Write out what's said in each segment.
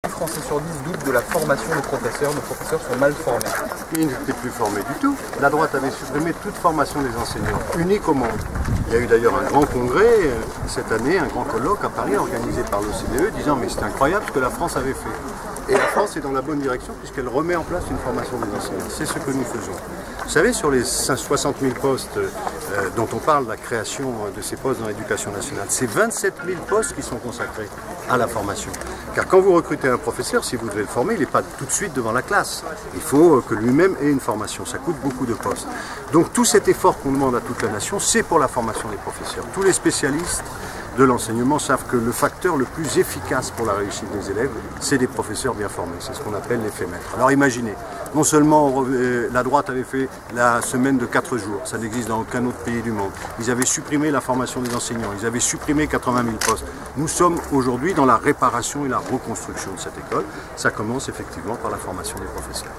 Français sur 10 doutent de la formation des professeurs. Nos professeurs sont mal formés. Ils n'étaient plus formés du tout. La droite avait supprimé toute formation des enseignants, unique au monde. Il y a eu d'ailleurs un grand congrès cette année, un grand colloque à Paris organisé par l'OCDE disant mais c'est incroyable ce que la France avait fait. Et la France est dans la bonne direction puisqu'elle remet en place une formation des enseignants. C'est ce que nous faisons. Vous savez, sur les 60 000 postes dont on parle, la création de ces postes dans l'éducation nationale, c'est 27 000 postes qui sont consacrés à la formation. Car quand vous recrutez un professeur, si vous devez le former, il n'est pas tout de suite devant la classe. Il faut que lui-même ait une formation. Ça coûte beaucoup de postes. Donc tout cet effort qu'on demande à toute la nation, c'est pour la formation des professeurs. Tous les spécialistes de l'enseignement savent que le facteur le plus efficace pour la réussite des élèves, c'est des professeurs bien formés. C'est ce qu'on appelle l'effet maître. Alors imaginez, non seulement la droite avait fait la semaine de 4 jours, ça n'existe dans aucun autre pays du monde. Ils avaient supprimé la formation des enseignants, ils avaient supprimé 80 000 postes. Nous sommes aujourd'hui dans la réparation et la reconstruction de cette école. Ça commence effectivement par la formation des professeurs.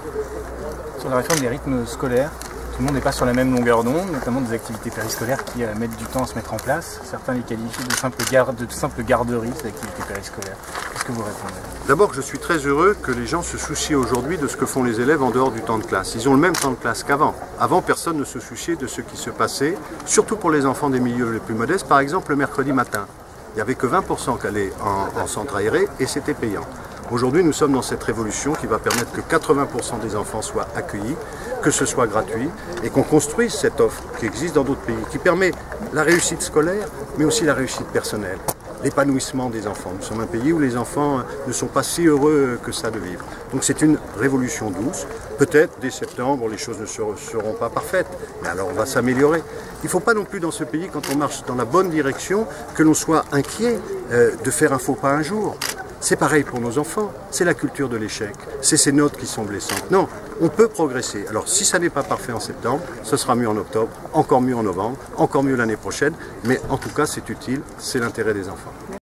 Sur la réforme des rythmes scolaires, tout le monde n'est pas sur la même longueur d'onde, notamment des activités périscolaires qui mettent du temps à se mettre en place. Certains les qualifient de simple garderie, ces activités périscolaires. Qu'est-ce que vous répondez? D'abord, je suis très heureux que les gens se soucient aujourd'hui de ce que font les élèves en dehors du temps de classe. Ils ont le même temps de classe qu'avant. Avant, personne ne se souciait de ce qui se passait, surtout pour les enfants des milieux les plus modestes. Par exemple, le mercredi matin, il n'y avait que 20% qui allaient en centre aéré et c'était payant. Aujourd'hui, nous sommes dans cette révolution qui va permettre que 80% des enfants soient accueillis, que ce soit gratuit et qu'on construise cette offre qui existe dans d'autres pays, qui permet la réussite scolaire, mais aussi la réussite personnelle, l'épanouissement des enfants. Nous sommes un pays où les enfants ne sont pas si heureux que ça de vivre. Donc c'est une révolution douce. Peut-être dès septembre, les choses ne seront pas parfaites, mais alors on va s'améliorer. Il ne faut pas non plus dans ce pays, quand on marche dans la bonne direction, que l'on soit inquiet de faire un faux pas un jour. C'est pareil pour nos enfants, c'est la culture de l'échec, c'est ces notes qui sont blessantes. Non, on peut progresser. Alors si ça n'est pas parfait en septembre, ce sera mieux en octobre, encore mieux en novembre, encore mieux l'année prochaine, mais en tout cas c'est utile, c'est l'intérêt des enfants.